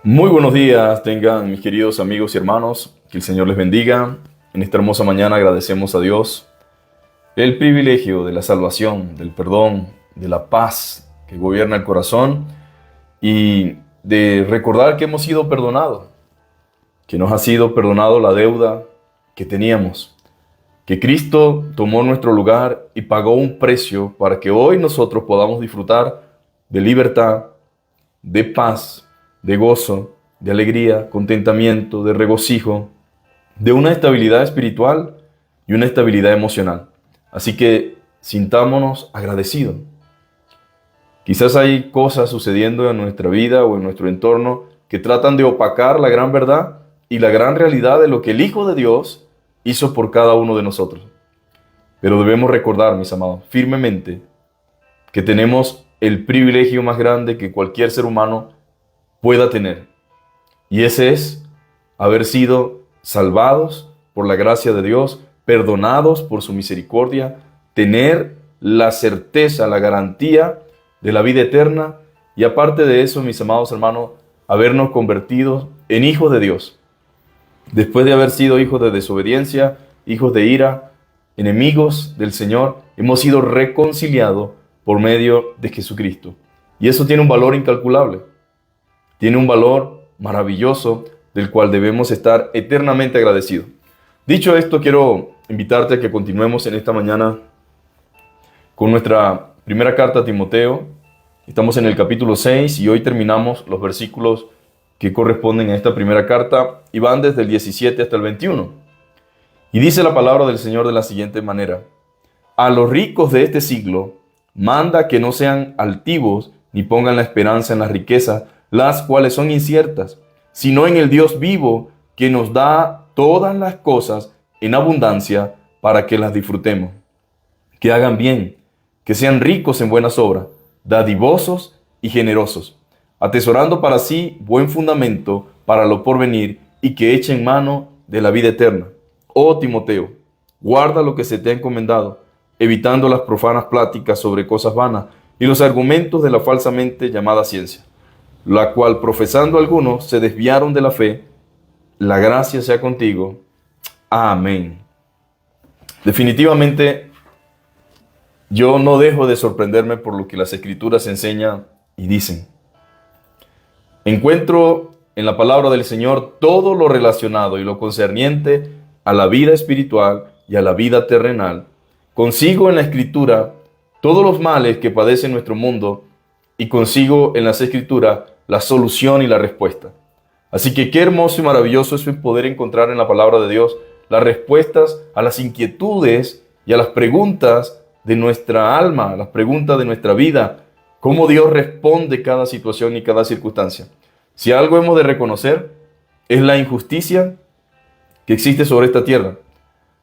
Muy buenos días tengan mis queridos amigos y hermanos, que el Señor les bendiga. En esta hermosa mañana agradecemos a Dios el privilegio de la salvación, del perdón, de la paz que gobierna el corazón y de recordar que hemos sido perdonados, que nos ha sido perdonado la deuda que teníamos, que Cristo tomó nuestro lugar y pagó un precio para que hoy nosotros podamos disfrutar de libertad, de paz, de gozo, de alegría, contentamiento, de regocijo, de una estabilidad espiritual y una estabilidad emocional. Así que sintámonos agradecidos. Quizás hay cosas sucediendo en nuestra vida o en nuestro entorno que tratan de opacar la gran verdad y la gran realidad de lo que el Hijo de Dios hizo por cada uno de nosotros. Pero debemos recordar, mis amados, firmemente que tenemos el privilegio más grande que cualquier ser humano pueda tener. Y ese es haber sido salvados por la gracia de Dios, perdonados por su misericordia, tener la certeza, la garantía de la vida eterna y aparte de eso, mis amados hermanos, habernos convertido en hijos de Dios. Después de haber sido hijos de desobediencia, hijos de ira, enemigos del Señor, hemos sido reconciliados por medio de Jesucristo. Y eso tiene un valor incalculable. Tiene un valor maravilloso del cual debemos estar eternamente agradecidos. Dicho esto, quiero invitarte a que continuemos en esta mañana con nuestra primera carta a Timoteo. Estamos en el capítulo 6 y hoy terminamos los versículos que corresponden a esta primera carta y van desde el 17 hasta el 21. Y dice la palabra del Señor de la siguiente manera: a los ricos de este siglo manda que no sean altivos ni pongan la esperanza en las riquezas, las cuales son inciertas, sino en el Dios vivo, que nos da todas las cosas en abundancia para que las disfrutemos. Que hagan bien, que sean ricos en buenas obras, dadivosos y generosos, atesorando para sí buen fundamento para lo porvenir y que echen mano de la vida eterna. Oh Timoteo, guarda lo que se te ha encomendado, evitando las profanas pláticas sobre cosas vanas y los argumentos de la falsamente llamada ciencia, la cual profesando algunos se desviaron de la fe. La gracia sea contigo. Amén. Definitivamente, yo no dejo de sorprenderme por lo que las Escrituras enseñan y dicen. Encuentro en la palabra del Señor todo lo relacionado y lo concerniente a la vida espiritual y a la vida terrenal. Consigo en la Escritura todos los males que padece nuestro mundo y consigo en las Escrituras la solución y la respuesta. Así que qué hermoso y maravilloso es poder encontrar en la palabra de Dios las respuestas a las inquietudes y a las preguntas de nuestra alma, las preguntas de nuestra vida, cómo Dios responde cada situación y cada circunstancia. Si algo hemos de reconocer es la injusticia que existe sobre esta tierra.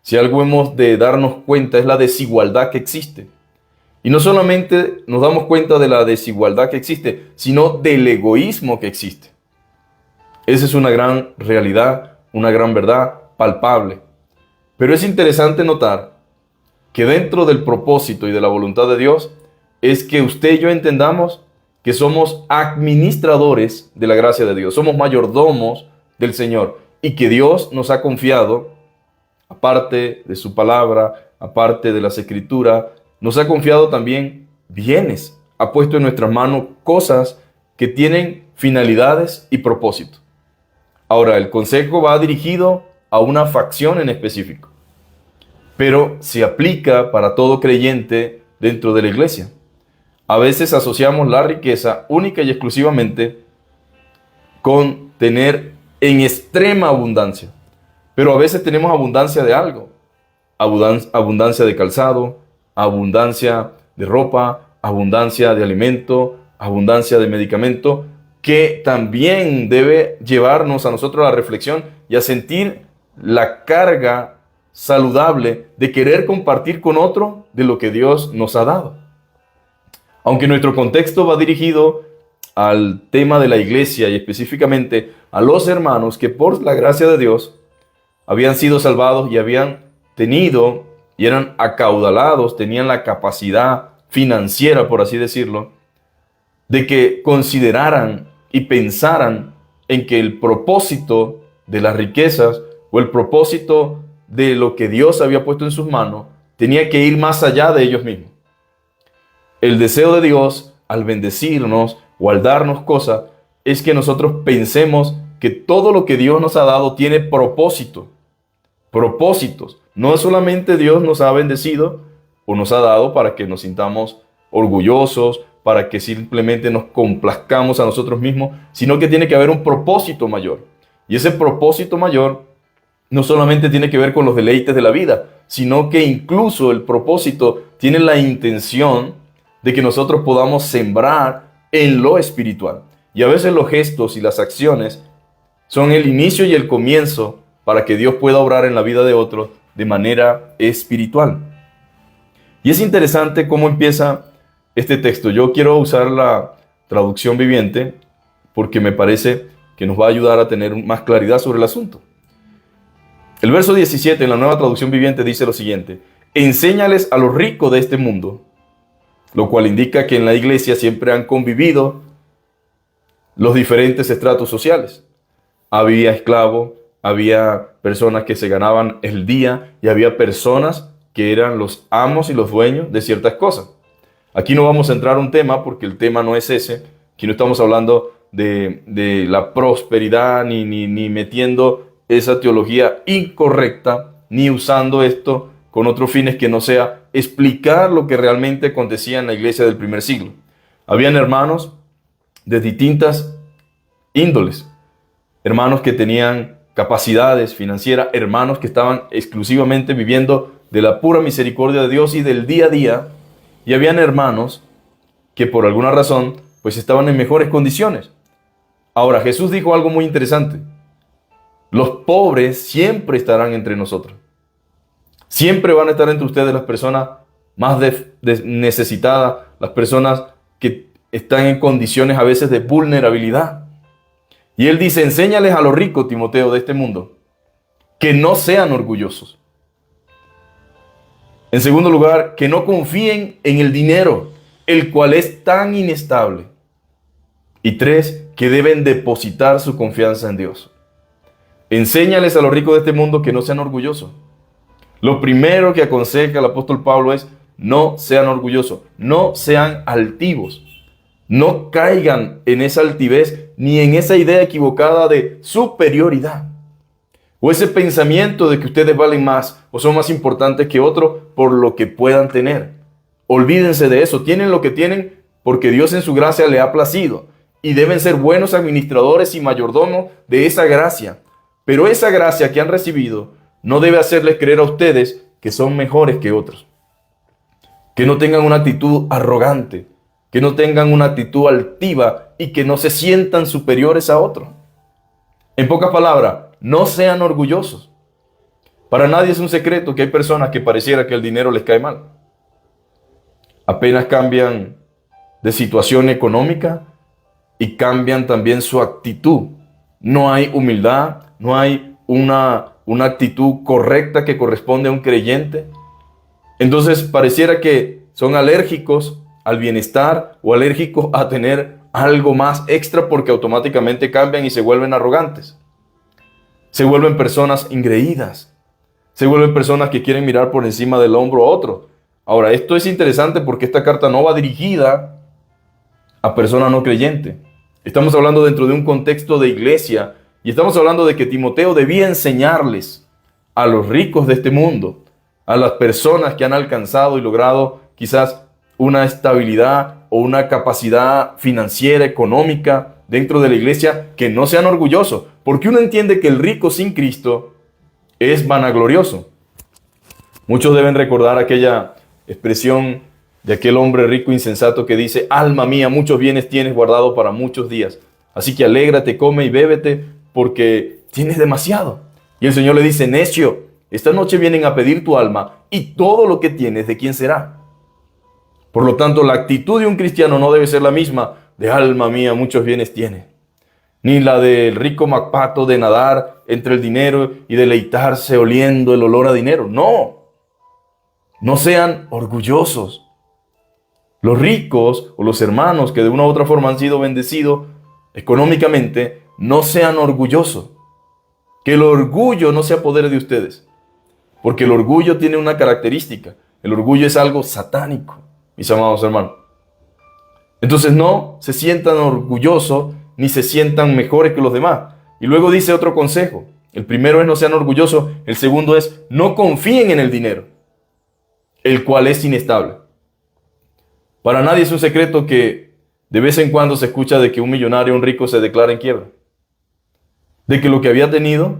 Si algo hemos de darnos cuenta es la desigualdad que existe. Y no solamente nos damos cuenta de la desigualdad que existe, sino del egoísmo que existe. Esa es una gran realidad, una gran verdad palpable. Pero es interesante notar que dentro del propósito y de la voluntad de Dios es que usted y yo entendamos que somos administradores de la gracia de Dios, somos mayordomos del Señor y que Dios nos ha confiado, aparte de su palabra, aparte de las Escrituras, nos ha confiado también bienes, ha puesto en nuestras manos cosas que tienen finalidades y propósitos. Ahora, el consejo va dirigido a una facción en específico, pero se aplica para todo creyente dentro de la iglesia. A veces asociamos la riqueza única y exclusivamente con tener en extrema abundancia, pero a veces tenemos abundancia de algo, abundancia de calzado, abundancia de ropa, abundancia de alimento, abundancia de medicamento, que también debe llevarnos a nosotros a la reflexión y a sentir la carga saludable de querer compartir con otro de lo que Dios nos ha dado. Aunque nuestro contexto va dirigido al tema de la iglesia y específicamente a los hermanos que por la gracia de Dios habían sido salvados y habían tenido y eran acaudalados, tenían la capacidad financiera, por así decirlo, de que consideraran y pensaran en que el propósito de las riquezas o el propósito de lo que Dios había puesto en sus manos tenía que ir más allá de ellos mismos. El deseo de Dios al bendecirnos o al darnos cosas es que nosotros pensemos que todo lo que Dios nos ha dado tiene propósito, propósitos. No solamente Dios nos ha bendecido o nos ha dado para que nos sintamos orgullosos, para que simplemente nos complazcamos a nosotros mismos, sino que tiene que haber un propósito mayor. Y ese propósito mayor no solamente tiene que ver con los deleites de la vida, sino que incluso el propósito tiene la intención de que nosotros podamos sembrar en lo espiritual. Y a veces los gestos y las acciones son el inicio y el comienzo para que Dios pueda obrar en la vida de otros de manera espiritual. Y es interesante cómo empieza este texto. Yo quiero usar la traducción viviente porque me parece que nos va a ayudar a tener más claridad sobre el asunto. El verso 17 en la nueva traducción viviente dice lo siguiente: enséñales a los ricos de este mundo, lo cual indica que en la iglesia siempre han convivido los diferentes estratos sociales. Había esclavos, había personas que se ganaban el día y había personas que eran los amos y los dueños de ciertas cosas. Aquí no vamos a entrar a un tema porque el tema no es ese. Aquí no estamos hablando de la prosperidad ni metiendo esa teología incorrecta, ni usando esto con otros fines que no sea explicar lo que realmente acontecía en la iglesia del primer siglo. Habían hermanos de distintas índoles, hermanos que tenían capacidades financieras, hermanos que estaban exclusivamente viviendo de la pura misericordia de Dios y del día a día, y habían hermanos que por alguna razón pues estaban en mejores condiciones. Ahora, Jesús dijo algo muy interesante: los pobres siempre estarán entre nosotros. Siempre van a estar entre ustedes las personas más necesitadas, las personas que están en condiciones a veces de vulnerabilidad. Y él dice: enséñales a los ricos, Timoteo, de este mundo, que no sean orgullosos. En segundo lugar, que no confíen en el dinero, el cual es tan inestable. Y 3, que deben depositar su confianza en Dios. Enséñales a los ricos de este mundo que no sean orgullosos. Lo primero que aconseja el apóstol Pablo es: no sean orgullosos, no sean altivos. No caigan en esa altivez ni en esa idea equivocada de superioridad. O ese pensamiento de que ustedes valen más o son más importantes que otros por lo que puedan tener. Olvídense de eso. Tienen lo que tienen porque Dios en su gracia le ha placido. Y deben ser buenos administradores y mayordomos de esa gracia. Pero esa gracia que han recibido no debe hacerles creer a ustedes que son mejores que otros. Que no tengan una actitud arrogante. Que no tengan una actitud altiva y que no se sientan superiores a otros. En pocas palabras, no sean orgullosos. Para nadie es un secreto que hay personas que pareciera que el dinero les cae mal. Apenas cambian de situación económica y cambian también su actitud. No hay humildad, no hay una actitud correcta que corresponde a un creyente. Entonces pareciera que son alérgicos al bienestar o alérgicos a tener algo más extra porque automáticamente cambian y se vuelven arrogantes. Se vuelven personas engreídas. Se vuelven personas que quieren mirar por encima del hombro a otro. Ahora, esto es interesante porque esta carta no va dirigida a personas no creyentes. Estamos hablando dentro de un contexto de iglesia y estamos hablando de que Timoteo debía enseñarles a los ricos de este mundo, a las personas que han alcanzado y logrado quizás una estabilidad o una capacidad financiera, económica dentro de la iglesia, que no sean orgullosos, porque uno entiende que el rico sin Cristo es vanaglorioso. Muchos deben recordar aquella expresión de aquel hombre rico insensato que dice: alma mía, muchos bienes tienes guardado para muchos días, así que alégrate, come y bébete, porque tienes demasiado. Y el Señor le dice: necio, esta noche vienen a pedir tu alma, y todo lo que tienes, ¿de quién será? Por lo tanto, la actitud de un cristiano no debe ser la misma de: alma mía, muchos bienes tienes, ni la del rico MacPato de nadar entre el dinero y deleitarse oliendo el olor a dinero. No sean orgullosos. Los ricos o los hermanos que de una u otra forma han sido bendecidos económicamente no sean orgullosos. Que el orgullo no se apodere de ustedes. Porque el orgullo tiene una característica. El orgullo es algo satánico, mis amados hermanos. Entonces no se sientan orgullosos ni se sientan mejores que los demás. Y luego dice otro consejo. El primero es no sean orgullosos. El segundo es no confíen en el dinero, el cual es inestable. Para nadie es un secreto que de vez en cuando se escucha de que un millonario, un rico se declara en quiebra. De que lo que había tenido,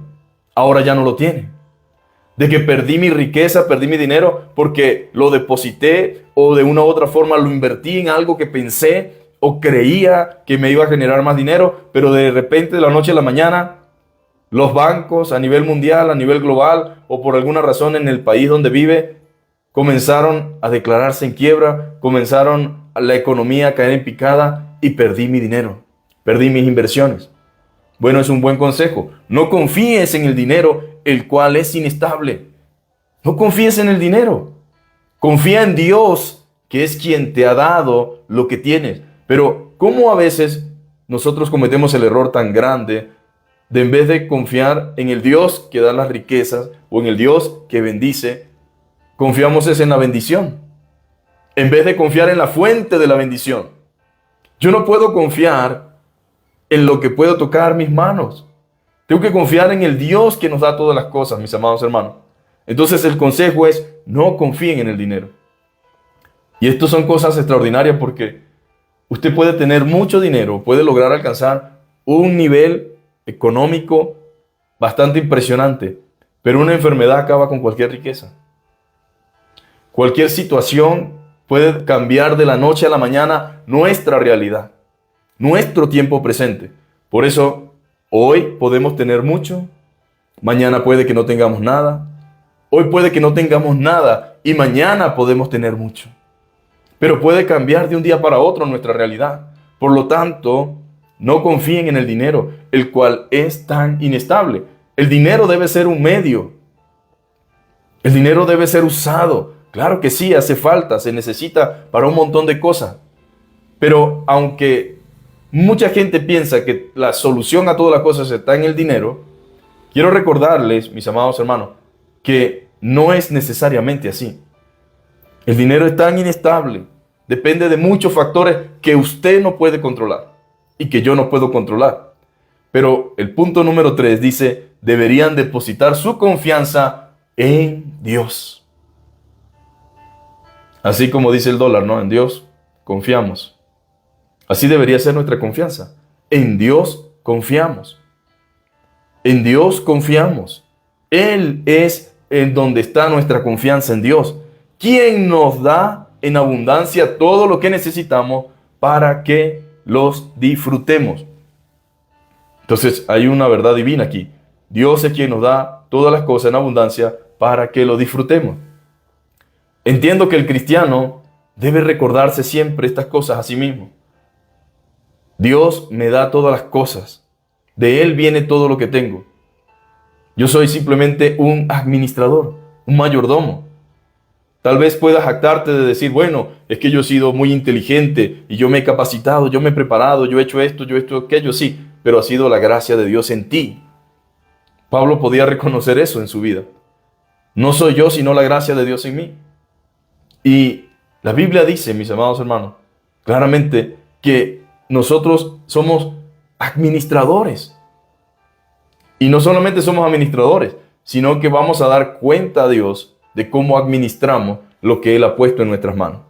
ahora ya no lo tiene. De que perdí mi riqueza, perdí mi dinero porque lo deposité o de una u otra forma lo invertí en algo que pensé o creía que me iba a generar más dinero, pero de repente de la noche a la mañana los bancos a nivel mundial, a nivel global o por alguna razón en el país donde vive comenzaron a declararse en quiebra, comenzaron la economía a caer en picada y perdí mi dinero, perdí mis inversiones. Bueno, es un buen consejo. No confíes en el dinero, el cual es inestable. No confíes en el dinero. Confía en Dios, que es quien te ha dado lo que tienes. Pero, ¿cómo a veces nosotros cometemos el error tan grande de en vez de confiar en el Dios que da las riquezas o en el Dios que bendice, confiamos en la bendición? En vez de confiar en la fuente de la bendición. Yo no puedo confiar en lo que puedo tocar mis manos. Tengo que confiar en el Dios que nos da todas las cosas, mis amados hermanos. Entonces el consejo es, no confíen en el dinero. Y esto son cosas extraordinarias porque usted puede tener mucho dinero, puede lograr alcanzar un nivel económico bastante impresionante, pero una enfermedad acaba con cualquier riqueza. Cualquier situación puede cambiar de la noche a la mañana nuestra realidad, nuestro tiempo presente. Por eso, hoy podemos tener mucho, mañana puede que no tengamos nada, hoy puede que no tengamos nada y mañana podemos tener mucho. Pero puede cambiar de un día para otro nuestra realidad. Por lo tanto, no confíen en el dinero, el cual es tan inestable. El dinero debe ser un medio. El dinero debe ser usado. Claro que sí, hace falta, se necesita para un montón de cosas. Pero aunque mucha gente piensa que la solución a todas las cosas está en el dinero, quiero recordarles, mis amados hermanos, que no es necesariamente así. El dinero es tan inestable, depende de muchos factores que usted no puede controlar y que yo no puedo controlar. Pero el punto número 3 dice, deberían depositar su confianza en Dios. Así como dice el dólar, ¿no? En Dios confiamos. Así debería ser nuestra confianza. En Dios confiamos. En Dios confiamos. Él es en donde está nuestra confianza en Dios, quien nos da en abundancia todo lo que necesitamos para que los disfrutemos. Entonces hay una verdad divina aquí. Dios es quien nos da todas las cosas en abundancia para que lo disfrutemos. Entiendo que el cristiano debe recordarse siempre estas cosas a sí mismo. Dios me da todas las cosas. De Él viene todo lo que tengo. Yo soy simplemente un administrador, un mayordomo. Tal vez puedas jactarte de decir, bueno, es que yo he sido muy inteligente y yo me he capacitado, yo me he preparado, yo he hecho esto, aquello, sí, pero ha sido la gracia de Dios en ti. Pablo podía reconocer eso en su vida. No soy yo, sino la gracia de Dios en mí. Y la Biblia dice, mis amados hermanos, claramente que nosotros somos administradores. Y no solamente somos administradores, sino que vamos a dar cuenta a Dios de cómo administramos lo que Él ha puesto en nuestras manos.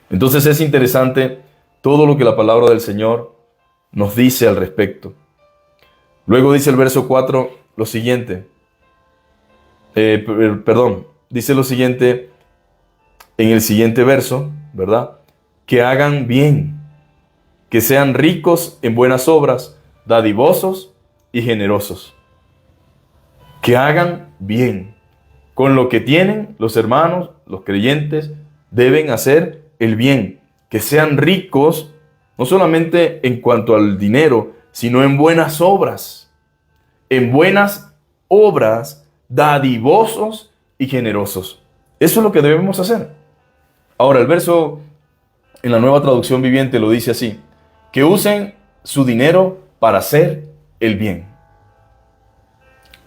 Entonces es interesante todo lo que la palabra del Señor nos dice al respecto. Luego dice el verso 4 lo siguiente. Dice lo siguiente en el siguiente verso, ¿verdad? Que hagan bien, que sean ricos en buenas obras, dadivosos y generosos. Que hagan bien. Con lo que tienen, los hermanos, los creyentes, deben hacer el bien. Que sean ricos, no solamente en cuanto al dinero, sino en buenas obras. En buenas obras, dadivosos y generosos. Eso es lo que debemos hacer. Ahora, el verso en la Nueva Traducción Viviente lo dice así: que usen su dinero para hacer el bien.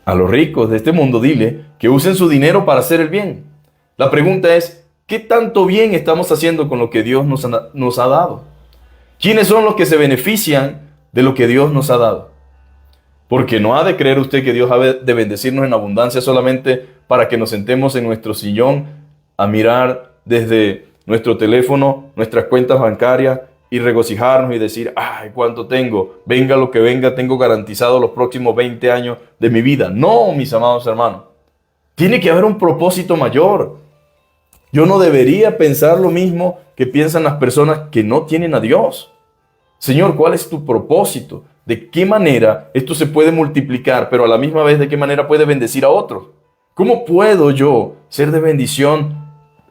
A los ricos de este mundo dile que usen su dinero para hacer el bien. La pregunta es, ¿qué tanto bien estamos haciendo con lo que Dios nos ha dado? ¿Quiénes son los que se benefician de lo que Dios nos ha dado? Porque no ha de creer usted que Dios ha de bendecirnos en abundancia solamente para que nos sentemos en nuestro sillón a mirar desde nuestro teléfono nuestras cuentas bancarias y regocijarnos y decir, ¡ay, cuánto tengo! Venga lo que venga, tengo garantizado los próximos 20 años de mi vida. No, mis amados hermanos. Tiene que haber un propósito mayor. Yo no debería pensar lo mismo que piensan las personas que no tienen a Dios. Señor, ¿cuál es tu propósito? ¿De qué manera esto se puede multiplicar, pero a la misma vez de qué manera puede bendecir a otros? ¿Cómo puedo yo ser de bendición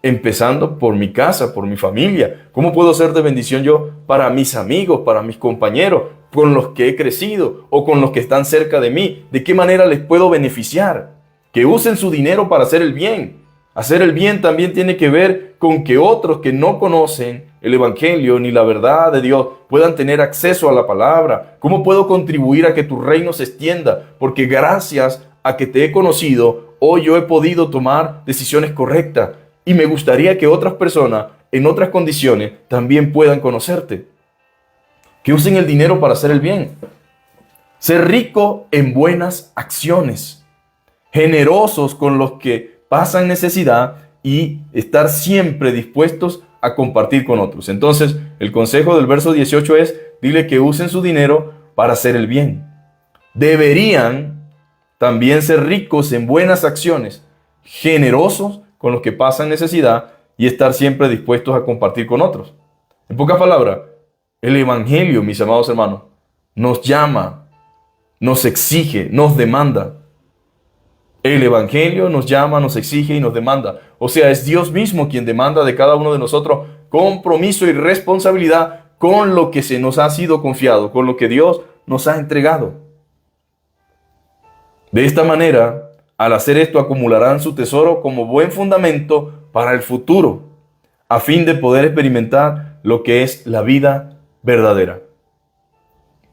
empezando por mi casa, por mi familia? ¿Cómo puedo ser de bendición yo para mis amigos, para mis compañeros, con los que he crecido o con los que están cerca de mí? ¿De qué manera les puedo beneficiar? Que usen su dinero para hacer el bien. Hacer el bien también tiene que ver con que otros que no conocen el Evangelio ni la verdad de Dios puedan tener acceso a la palabra. ¿Cómo puedo contribuir a que tu reino se extienda? Porque gracias a que te he conocido, hoy yo he podido tomar decisiones correctas y me gustaría que otras personas en otras condiciones también puedan conocerte. Que usen el dinero para hacer el bien. Ser rico en buenas acciones. Generosos con los que pasan necesidad y estar siempre dispuestos a compartir con otros. Entonces, el consejo del verso 18 es, dile que usen su dinero para hacer el bien. Deberían también ser ricos en buenas acciones, generosos con los que pasan necesidad y estar siempre dispuestos a compartir con otros. En pocas palabras, el Evangelio, mis amados hermanos, nos llama, nos exige, nos demanda. El Evangelio nos llama, nos exige y nos demanda. O sea, es Dios mismo quien demanda de cada uno de nosotros compromiso y responsabilidad con lo que se nos ha sido confiado, con lo que Dios nos ha entregado. De esta manera, al hacer esto, acumularán su tesoro como buen fundamento para el futuro, a fin de poder experimentar lo que es la vida verdadera.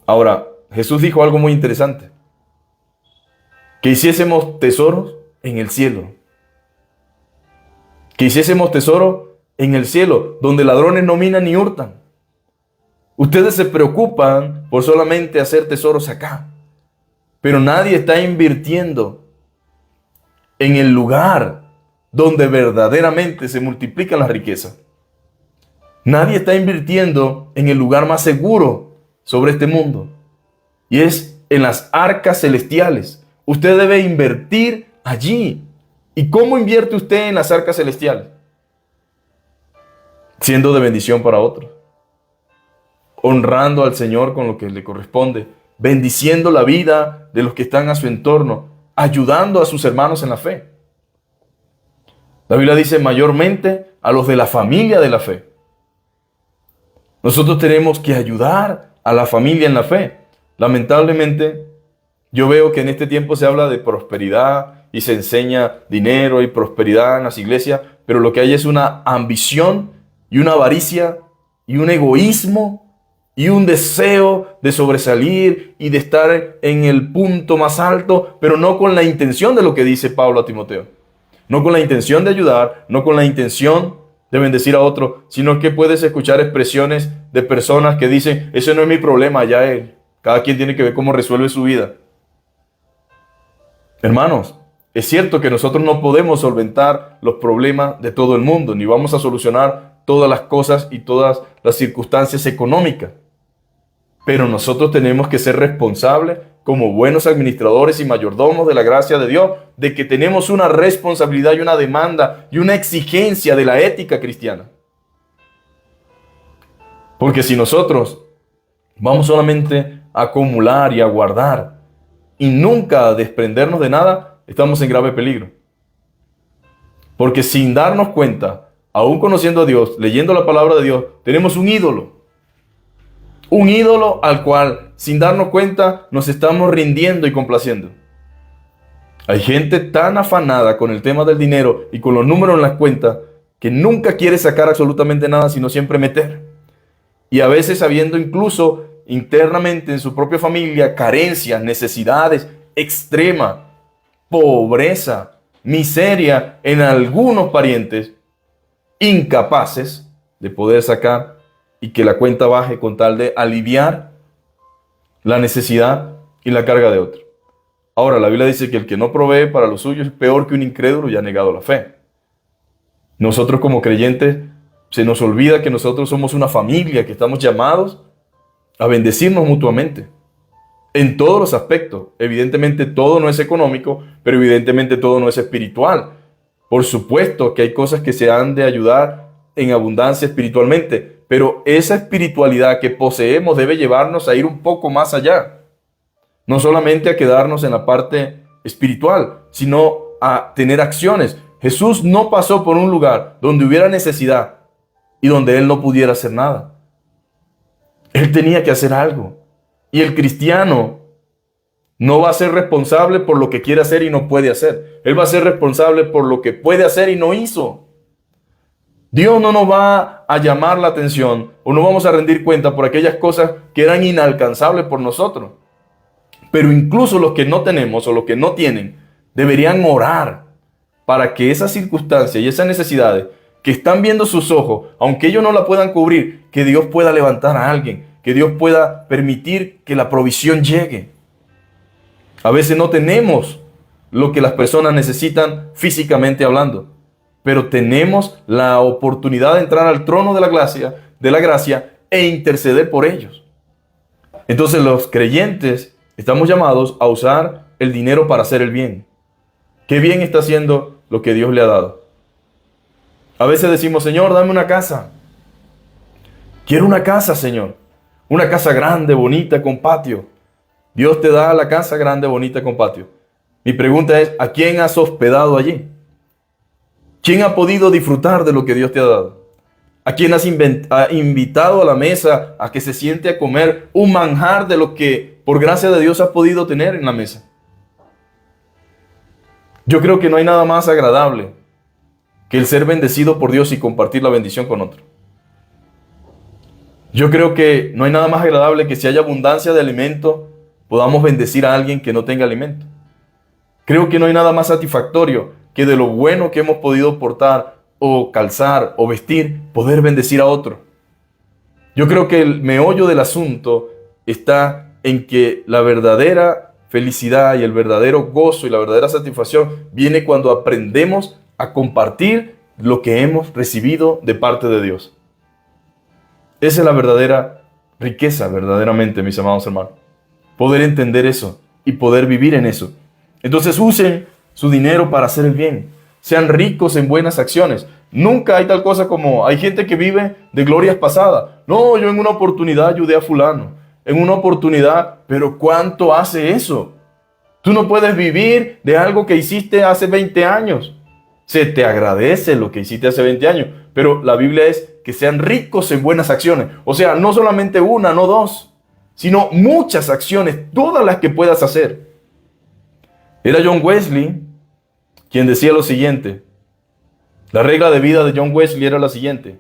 Ahora, Jesús dijo algo muy interesante. Que hiciésemos tesoros en el cielo. Que hiciésemos tesoros en el cielo, donde ladrones no minan ni hurtan. Ustedes se preocupan por solamente hacer tesoros acá, pero nadie está invirtiendo en el lugar donde verdaderamente se multiplican las riquezas. Nadie está invirtiendo en el lugar más seguro sobre este mundo, y es en las arcas celestiales. Usted debe invertir allí. ¿Y cómo invierte usted en las arcas celestiales? Siendo de bendición para otros. Honrando al Señor con lo que le corresponde. Bendiciendo la vida de los que están a su entorno. Ayudando a sus hermanos en la fe. La Biblia dice mayormente a los de la familia de la fe. Nosotros tenemos que ayudar a la familia en la fe. Lamentablemente, yo veo que en este tiempo se habla de prosperidad y se enseña dinero y prosperidad en las iglesias, pero lo que hay es una ambición y una avaricia y un egoísmo y un deseo de sobresalir y de estar en el punto más alto, pero no con la intención de lo que dice Pablo a Timoteo. No con la intención de ayudar, no con la intención de bendecir a otro, sino que puedes escuchar expresiones de personas que dicen, ese no es mi problema, ya él. Cada quien tiene que ver cómo resuelve su vida. Hermanos, es cierto que nosotros no podemos solventar los problemas de todo el mundo, ni vamos a solucionar todas las cosas y todas las circunstancias económicas. Pero nosotros tenemos que ser responsables como buenos administradores y mayordomos de la gracia de Dios, de que tenemos una responsabilidad y una demanda y una exigencia de la ética cristiana. Porque si nosotros vamos solamente a acumular y a guardar, y nunca desprendernos de nada, estamos en grave peligro. Porque sin darnos cuenta, aún conociendo a Dios, leyendo la palabra de Dios, tenemos un ídolo. Un ídolo al cual, sin darnos cuenta, nos estamos rindiendo y complaciendo. Hay gente tan afanada con el tema del dinero y con los números en las cuentas que nunca quiere sacar absolutamente nada, sino siempre meter. Y a veces sabiendo incluso internamente en su propia familia carencias, necesidades extremas, pobreza, miseria en algunos parientes, incapaces de poder sacar y que la cuenta baje con tal de aliviar la necesidad y la carga de otro. Ahora, la Biblia dice que el que no provee para lo suyo es peor que un incrédulo y ha negado la fe. Nosotros como creyentes se nos olvida que nosotros somos una familia, que estamos llamados a bendecirnos mutuamente en todos los aspectos. Evidentemente todo no es económico, pero evidentemente todo no es espiritual. Por supuesto que hay cosas que se han de ayudar en abundancia espiritualmente, pero esa espiritualidad que poseemos debe llevarnos a ir un poco más allá. No solamente a quedarnos en la parte espiritual, sino a tener acciones. Jesús no pasó por un lugar donde hubiera necesidad y donde Él no pudiera hacer nada. Él tenía que hacer algo. Y el cristiano no va a ser responsable por lo que quiere hacer y no puede hacer. Él va a ser responsable por lo que puede hacer y no hizo. Dios no nos va a llamar la atención o no vamos a rendir cuenta por aquellas cosas que eran inalcanzables por nosotros. Pero incluso los que no tenemos o los que no tienen deberían orar para que esas circunstancias y esas necesidades que están viendo sus ojos, aunque ellos no la puedan cubrir, que Dios pueda levantar a alguien, que Dios pueda permitir que la provisión llegue. A veces no tenemos lo que las personas necesitan físicamente hablando, pero tenemos la oportunidad de entrar al trono de la gracia e interceder por ellos. Entonces los creyentes estamos llamados a usar el dinero para hacer el bien. ¿Qué bien está haciendo lo que Dios le ha dado? A veces decimos, Señor, dame una casa. Quiero una casa, Señor. Una casa grande, bonita, con patio. Dios te da la casa grande, bonita, con patio. Mi pregunta es, ¿a quién has hospedado allí? ¿Quién ha podido disfrutar de lo que Dios te ha dado? ¿A quién has invitado a la mesa a que se siente a comer un manjar de lo que por gracia de Dios has podido tener en la mesa? Yo creo que no hay nada más agradable que el ser bendecido por Dios y compartir la bendición con otro. Yo creo que no hay nada más agradable que si hay abundancia de alimento, podamos bendecir a alguien que no tenga alimento. Creo que no hay nada más satisfactorio que de lo bueno que hemos podido portar o calzar o vestir, poder bendecir a otro. Yo creo que el meollo del asunto está en que la verdadera felicidad y el verdadero gozo y la verdadera satisfacción viene cuando aprendemos a compartir lo que hemos recibido de parte de Dios. Esa es la verdadera riqueza, verdaderamente, mis amados hermanos. Poder entender eso y poder vivir en eso. Entonces usen su dinero para hacer el bien. Sean ricos en buenas acciones. Nunca hay tal cosa como, hay gente que vive de glorias pasadas. No, yo en una oportunidad ayudé a fulano. En una oportunidad, pero ¿cuánto hace eso? Tú no puedes vivir de algo que hiciste hace 20 años. Se te agradece lo que hiciste hace 20 años, pero la Biblia es que sean ricos en buenas acciones. O sea, no solamente una, no dos, sino muchas acciones, todas las que puedas hacer. Era John Wesley quien decía lo siguiente. La regla de vida de John Wesley era la siguiente.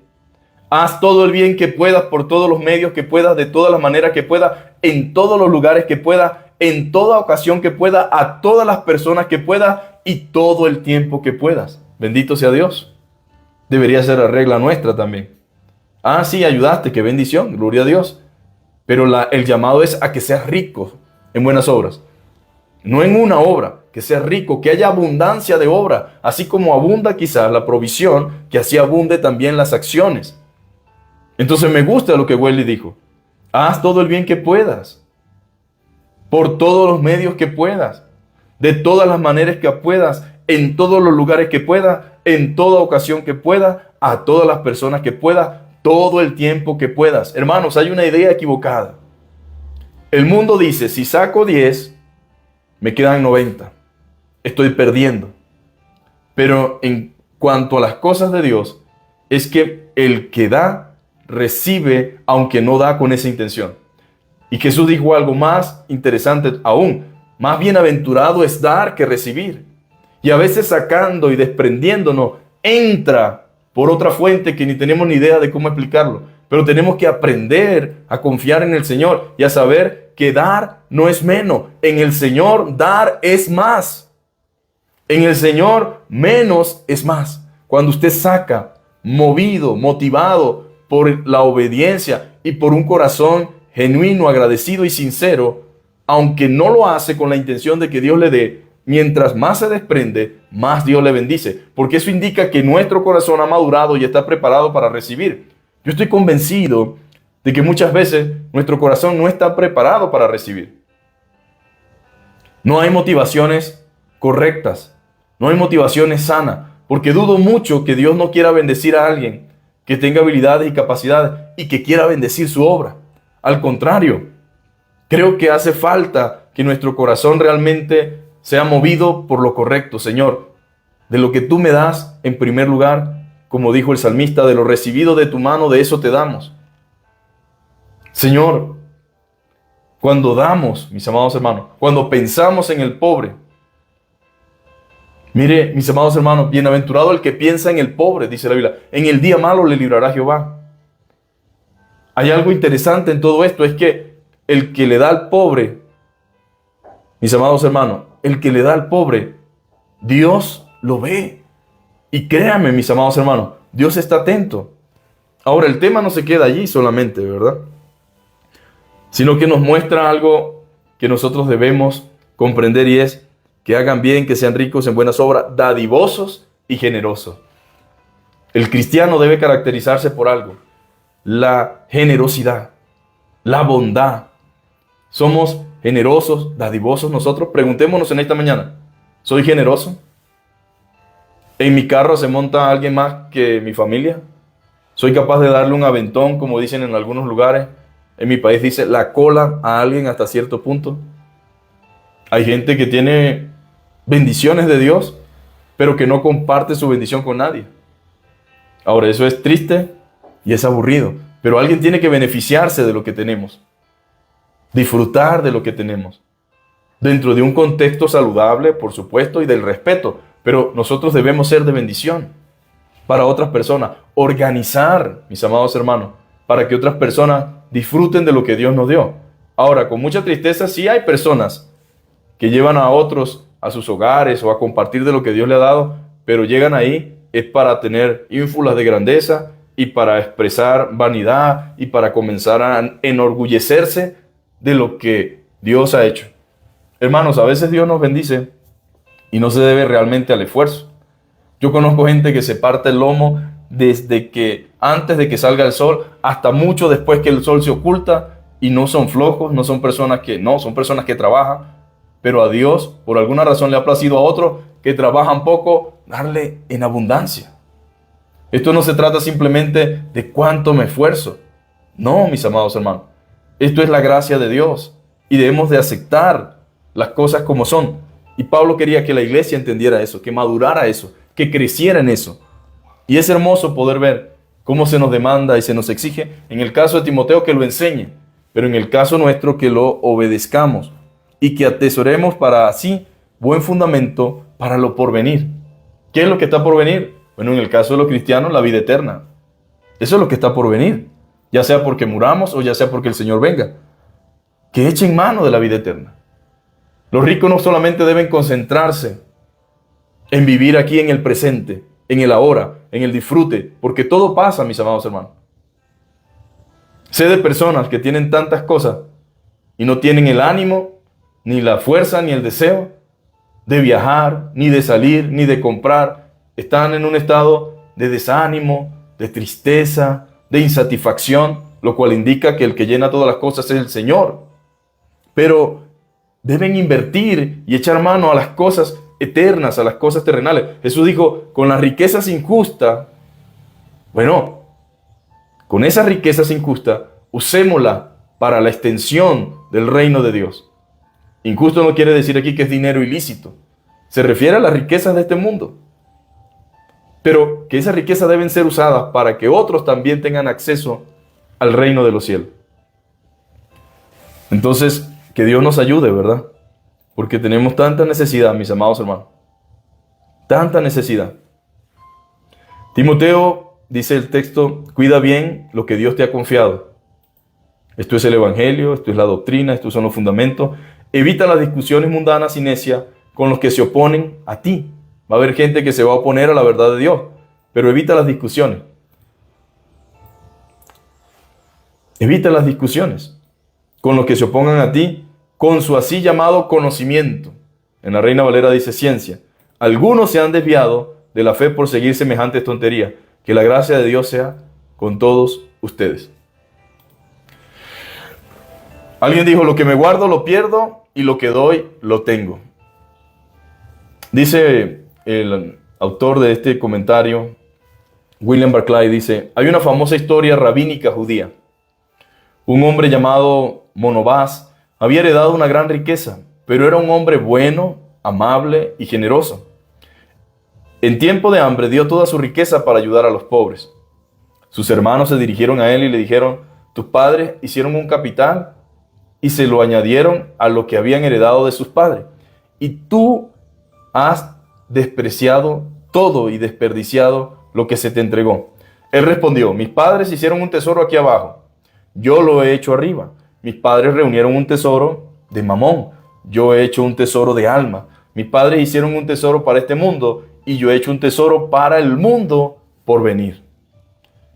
Haz todo el bien que puedas, por todos los medios que puedas, de todas las maneras que puedas, en todos los lugares que puedas, en toda ocasión que puedas, a todas las personas que puedas y todo el tiempo que puedas. Bendito sea Dios. Debería ser la regla nuestra también. Ah, sí, ayudaste, qué bendición, gloria a Dios. Pero el llamado es a que seas rico en buenas obras. No en una obra, que seas rico, que haya abundancia de obra. Así como abunda quizás la provisión, que así abunde también las acciones. Entonces me gusta lo que Wesley dijo. Haz todo el bien que puedas. Por todos los medios que puedas. De todas las maneras que puedas. En todos los lugares que puedas. En toda ocasión que puedas. A todas las personas que puedas. Todo el tiempo que puedas. Hermanos, hay una idea equivocada. El mundo dice, si saco 10, me quedan 90. Estoy perdiendo. Pero en cuanto a las cosas de Dios, es que el que da, recibe, aunque no da con esa intención. Y Jesús dijo algo más interesante aún. Más bienaventurado es dar que recibir. Y a veces sacando y desprendiéndonos, entra por otra fuente que ni tenemos ni idea de cómo explicarlo. pero tenemos que aprender a confiar en el Señor y a saber que dar no es menos. En el Señor dar es más. En el Señor menos es más. Cuando usted saca, movido, motivado por la obediencia y por un corazón genuino, agradecido y sincero, aunque no lo hace con la intención de que Dios le dé, mientras más se desprende, más Dios le bendice, porque eso indica que nuestro corazón ha madurado y está preparado para recibir. Yo estoy convencido de que muchas veces nuestro corazón no está preparado para recibir. No hay motivaciones correctas, no hay motivaciones sanas, porque dudo mucho que Dios no quiera bendecir a alguien que tenga habilidades y capacidades y que quiera bendecir su obra. Al contrario, creo que hace falta que nuestro corazón realmente sea movido por lo correcto. Señor, de lo que tú me das, en primer lugar, como dijo el salmista, de lo recibido de tu mano, de eso te damos. Señor, cuando damos, mis amados hermanos, cuando pensamos en el pobre, mire, mis amados hermanos, bienaventurado el que piensa en el pobre, dice la Biblia, en el día malo le librará Jehová. Hay algo interesante en todo esto, es que el que le da al pobre, mis amados hermanos, el que le da al pobre, Dios lo ve. Y créanme, mis amados hermanos, Dios está atento. Ahora, el tema no se queda allí solamente, ¿verdad? Sino que nos muestra algo que nosotros debemos comprender, y es que hagan bien, que sean ricos en buenas obras, dadivosos y generosos. El cristiano debe caracterizarse por algo: la generosidad, la bondad. Somos generosos, dadivosos nosotros. Preguntémonos en esta mañana: ¿soy generoso? ¿En mi carro se monta alguien más que mi familia? ¿Soy capaz de darle un aventón, como dicen en algunos lugares? En mi país dice la cola a alguien hasta cierto punto. Hay gente que tiene bendiciones de Dios, pero que no comparte su bendición con nadie. Ahora, eso es triste y es aburrido, pero alguien tiene que beneficiarse de lo que tenemos, disfrutar de lo que tenemos, dentro de un contexto saludable, por supuesto, y del respeto, pero nosotros debemos ser de bendición para otras personas, organizar, mis amados hermanos, para que otras personas disfruten de lo que Dios nos dio. Ahora, con mucha tristeza, sí hay personas que llevan a otros a sus hogares o a compartir de lo que Dios le ha dado, pero llegan ahí es para tener ínfulas de grandeza y para expresar vanidad y para comenzar a enorgullecerse de lo que Dios ha hecho. Hermanos, a veces Dios nos bendice y no se debe realmente al esfuerzo. Yo conozco gente que se parte el lomo desde que antes de que salga el sol hasta mucho después que el sol se oculta, y no son flojos, no son personas que son personas que trabajan, pero a Dios por alguna razón le ha placido a otros que trabajan poco darle en abundancia. Esto no se trata simplemente de cuánto me esfuerzo. No, mis amados hermanos. Esto es la gracia de Dios y debemos de aceptar las cosas como son. Y Pablo quería que la iglesia entendiera eso, que madurara eso, que creciera en eso. Y es hermoso poder ver cómo se nos demanda y se nos exige, en el caso de Timoteo, que lo enseñe, pero en el caso nuestro, que lo obedezcamos y que atesoremos para así buen fundamento para lo porvenir. ¿Qué es lo que está por venir? Bueno, en el caso de los cristianos, la vida eterna. Eso es lo que está por venir, ya sea porque muramos o ya sea porque el Señor venga. Que echen mano de la vida eterna. Los ricos no solamente deben concentrarse en vivir aquí en el presente, en el ahora, en el disfrute, porque todo pasa, mis amados hermanos. Sé de personas que tienen tantas cosas y no tienen el ánimo, ni la fuerza, ni el deseo de viajar, ni de salir, ni de comprar. Están en un estado de desánimo, de tristeza, de insatisfacción, lo cual indica que el que llena todas las cosas es el Señor. Pero deben invertir y echar mano a las cosas eternas, a las cosas terrenales. Jesús dijo, con las riquezas injustas, bueno, con esas riquezas injustas, usémosla para la extensión del reino de Dios. Injusto no quiere decir aquí que es dinero ilícito. Se refiere a las riquezas de este mundo. Pero que esas riquezas deben ser usadas para que otros también tengan acceso al reino de los cielos. Entonces, que Dios nos ayude, ¿verdad? Porque tenemos tanta necesidad, mis amados hermanos. Tanta necesidad. Timoteo dice el texto, cuida bien lo que Dios te ha confiado. Esto es el Evangelio, esto es la doctrina, estos son los fundamentos. Evita las discusiones mundanas y necias con los que se oponen a ti. Va a haber gente que se va a oponer a la verdad de Dios, pero evita las discusiones. Evita las discusiones con los que se opongan a ti, con su así llamado conocimiento. En la Reina Valera dice ciencia. Algunos se han desviado de la fe por seguir semejantes tonterías. Que la gracia de Dios sea con todos ustedes. Alguien dijo, lo que me guardo lo pierdo y lo que doy lo tengo. Dice el autor de este comentario, William Barclay, dice, hay una famosa historia rabínica judía. Un hombre llamado Monobás había heredado una gran riqueza, pero era un hombre bueno, amable y generoso. En tiempo de hambre dio toda su riqueza para ayudar a los pobres. Sus hermanos se dirigieron a él y le dijeron, tus padres hicieron un capital y se lo añadieron a lo que habían heredado de sus padres. Y tú has despreciado todo y desperdiciado lo que se te entregó. Él respondió, mis padres hicieron un tesoro aquí abajo. Yo lo he hecho arriba. Mis padres reunieron un tesoro de mamón. Yo he hecho un tesoro de alma. Mis padres hicieron un tesoro para este mundo y yo he hecho un tesoro para el mundo por venir.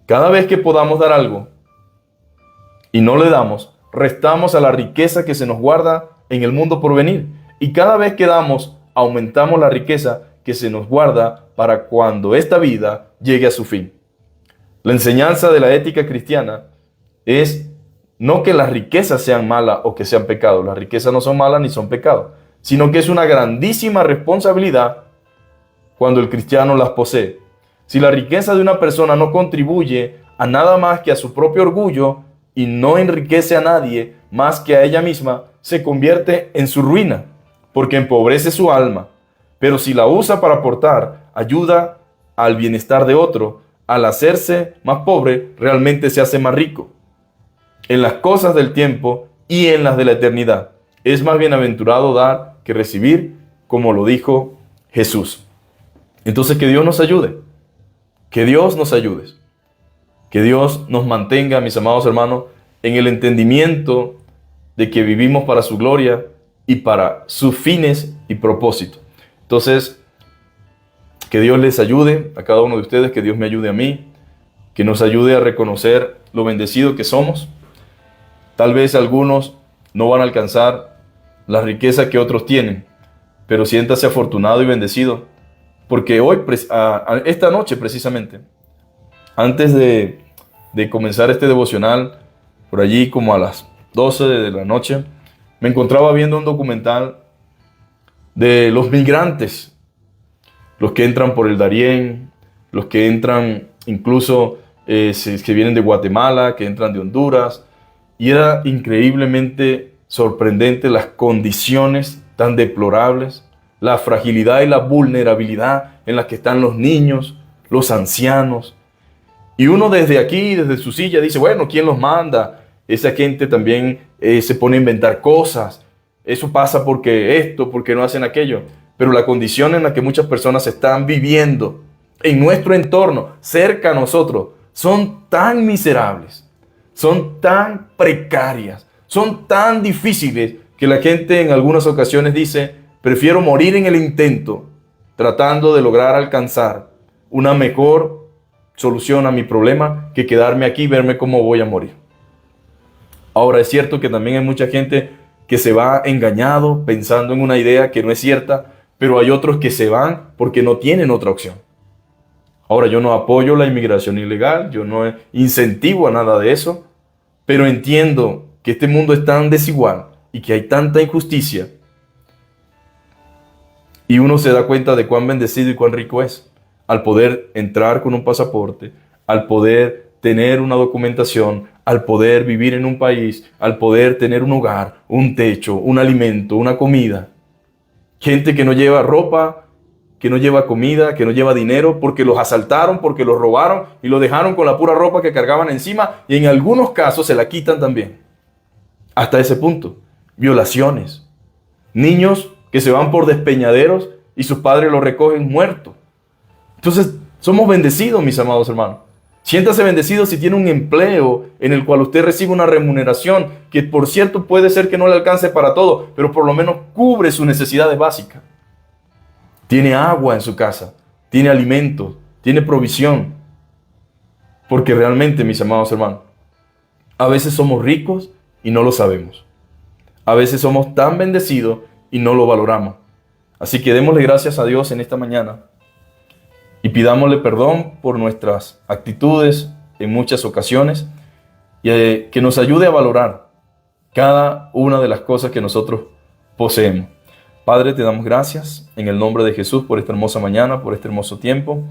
Cada vez que podamos dar algo y no le damos, restamos a la riqueza que se nos guarda en el mundo por venir. Y cada vez que damos, aumentamos la riqueza que se nos guarda para cuando esta vida llegue a su fin. La enseñanza de la ética cristiana es no que las riquezas sean malas o que sean pecados. Las riquezas no son malas ni son pecados, sino que es una grandísima responsabilidad cuando el cristiano las posee. Si la riqueza de una persona no contribuye a nada más que a su propio orgullo y no enriquece a nadie más que a ella misma, se convierte en su ruina, porque empobrece su alma. Pero si la usa para aportar ayuda al bienestar de otro, al hacerse más pobre, realmente se hace más rico. En las cosas del tiempo y en las de la eternidad. Es más bienaventurado dar que recibir, como lo dijo Jesús. Entonces, que Dios nos ayude. Que Dios nos ayude. Que Dios nos mantenga, mis amados hermanos, en el entendimiento de que vivimos para su gloria y para sus fines y propósitos. Entonces, que Dios les ayude a cada uno de ustedes, que Dios me ayude a mí, que nos ayude a reconocer lo bendecido que somos. Tal vez algunos no van a alcanzar la riqueza que otros tienen, pero siéntase afortunado y bendecido, porque hoy, esta noche precisamente, antes de comenzar este devocional, por allí como a las 12 de la noche, me encontraba viendo un documental de los migrantes, los que entran por el Darién, los que entran incluso que vienen de Guatemala, que entran de Honduras, y era increíblemente sorprendente las condiciones tan deplorables, la fragilidad y la vulnerabilidad en las que están los niños, los ancianos. Y uno desde aquí, desde su silla, dice, bueno, ¿quién los manda? Esa gente también se pone a inventar cosas. Eso pasa porque esto, porque no hacen aquello. Pero la condición en la que muchas personas están viviendo en nuestro entorno, cerca a nosotros, son tan miserables, son tan precarias, son tan difíciles que la gente en algunas ocasiones dice, prefiero morir en el intento, tratando de lograr alcanzar una mejor solución a mi problema que quedarme aquí y verme cómo voy a morir. Ahora, es cierto que también hay mucha gente que se va engañado pensando en una idea que no es cierta, pero hay otros que se van porque no tienen otra opción. Ahora, yo no apoyo la inmigración ilegal, yo no incentivo a nada de eso, pero entiendo que este mundo es tan desigual y que hay tanta injusticia, y uno se da cuenta de cuán bendecido y cuán rico es al poder entrar con un pasaporte, al poder tener una documentación, al poder vivir en un país, al poder tener un hogar, un techo, un alimento, una comida. Gente que no lleva ropa, que no lleva comida, que no lleva dinero, porque los asaltaron, porque los robaron y los dejaron con la pura ropa que cargaban encima, y en algunos casos se la quitan también. Hasta ese punto. Violaciones. Niños que se van por despeñaderos y sus padres los recogen muertos. Entonces, somos bendecidos, mis amados hermanos. Siéntase bendecido si tiene un empleo en el cual usted recibe una remuneración que, por cierto, puede ser que no le alcance para todo, pero por lo menos cubre sus necesidades básicas. Tiene agua en su casa, tiene alimento, tiene provisión. Porque realmente, mis amados hermanos, a veces somos ricos y no lo sabemos. A veces somos tan bendecidos y no lo valoramos. Así que démosle gracias a Dios en esta mañana y pidámosle perdón por nuestras actitudes en muchas ocasiones y que nos ayude a valorar cada una de las cosas que nosotros poseemos. Padre, te damos gracias en el nombre de Jesús por esta hermosa mañana, por este hermoso tiempo,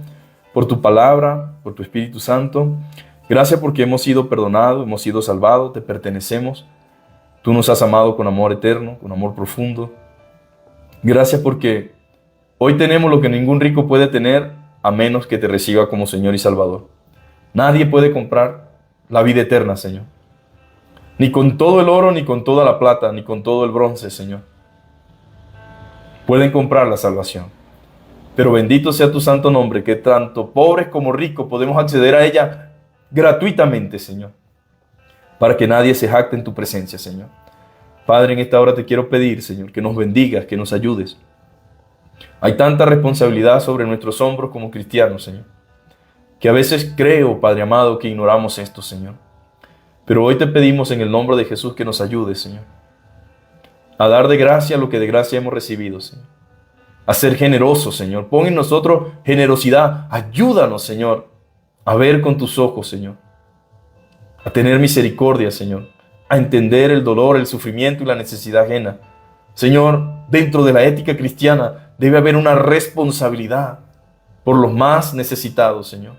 por tu palabra, por tu Espíritu Santo. Gracias porque hemos sido perdonados, hemos sido salvados, te pertenecemos. Tú nos has amado con amor eterno, con amor profundo. Gracias porque hoy tenemos lo que ningún rico puede tener a menos que te reciba como Señor y Salvador. Nadie puede comprar la vida eterna, Señor. Ni con todo el oro, ni con toda la plata, ni con todo el bronce, Señor. Pueden comprar la salvación. Pero bendito sea tu santo nombre, que tanto pobres como ricos podemos acceder a ella gratuitamente, Señor. Para que nadie se jacte en tu presencia, Señor. Padre, en esta hora te quiero pedir, Señor, que nos bendigas, que nos ayudes. Hay tanta responsabilidad sobre nuestros hombros como cristianos, Señor, que a veces creo, Padre amado, que ignoramos esto, Señor. Pero hoy te pedimos en el nombre de Jesús que nos ayudes, Señor, a dar de gracia lo que de gracia hemos recibido, Señor. A ser generosos, Señor. Pon en nosotros generosidad. Ayúdanos, Señor, a ver con tus ojos, Señor. A tener misericordia, Señor. A entender el dolor, el sufrimiento y la necesidad ajena. Señor, dentro de la ética cristiana debe haber una responsabilidad por los más necesitados, Señor.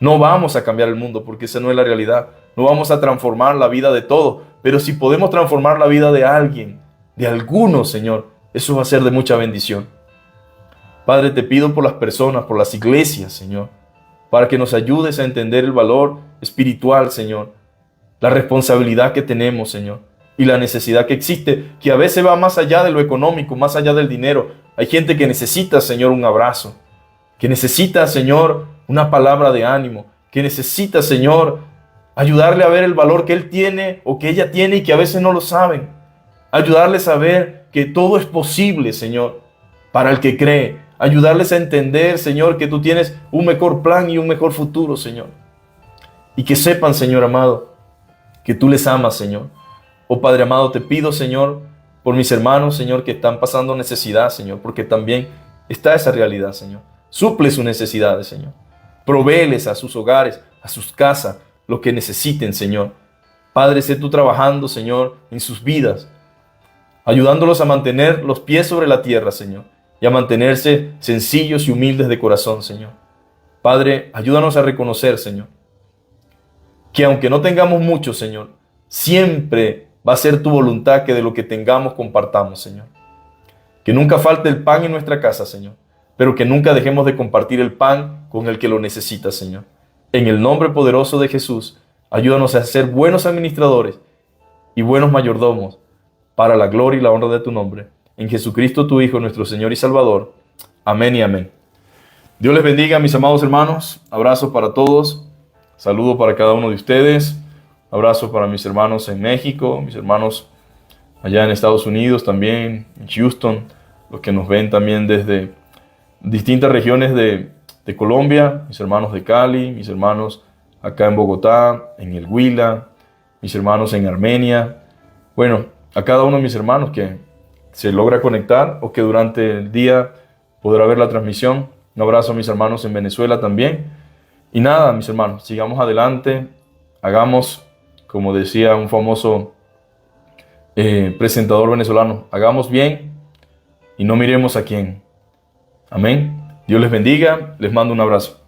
No vamos a cambiar el mundo porque esa no es la realidad. No vamos a transformar la vida de todos. Pero si podemos transformar la vida de alguien, de algunos, Señor, eso va a ser de mucha bendición. Padre, te pido por las personas, por las iglesias, Señor, para que nos ayudes a entender el valor espiritual, Señor, la responsabilidad que tenemos, Señor, y la necesidad que existe, que a veces va más allá de lo económico, más allá del dinero. Hay gente que necesita, Señor, un abrazo, que necesita, Señor, una palabra de ánimo, que necesita, Señor, ayudarle a ver el valor que él tiene o que ella tiene y que a veces no lo saben. Ayudarles a ver que todo es posible, Señor, para el que cree. Ayudarles a entender, Señor, que tú tienes un mejor plan y un mejor futuro, Señor. Y que sepan, Señor amado, que tú les amas, Señor. Oh Padre amado, te pido, Señor, por mis hermanos, Señor, que están pasando necesidad, Señor, porque también está esa realidad, Señor. Suple sus necesidades, Señor. Provéeles a sus hogares, a sus casas, lo que necesiten, Señor. Padre, sé tú trabajando, Señor, en sus vidas, ayudándolos a mantener los pies sobre la tierra, Señor, y a mantenerse sencillos y humildes de corazón, Señor. Padre, ayúdanos a reconocer, Señor, que aunque no tengamos mucho, Señor, siempre va a ser tu voluntad que de lo que tengamos compartamos, Señor. Que nunca falte el pan en nuestra casa, Señor, pero que nunca dejemos de compartir el pan con el que lo necesita, Señor. En el nombre poderoso de Jesús, ayúdanos a ser buenos administradores y buenos mayordomos para la gloria y la honra de tu nombre. En Jesucristo, tu Hijo, nuestro Señor y Salvador. Amén y amén. Dios les bendiga, mis amados hermanos. Abrazo para todos. Saludo para cada uno de ustedes. Abrazo para mis hermanos en México, mis hermanos allá en Estados Unidos también, en Houston, los que nos ven también desde distintas regiones de Colombia, mis hermanos de Cali, mis hermanos acá en Bogotá, en el Huila, mis hermanos en Armenia. Bueno, a cada uno de mis hermanos que se logra conectar o que durante el día podrá ver la transmisión. Un abrazo a mis hermanos en Venezuela también. Y nada, mis hermanos, sigamos adelante, hagamos, como decía un famoso presentador venezolano, hagamos bien y no miremos a quién. Amén. Dios les bendiga, les mando un abrazo.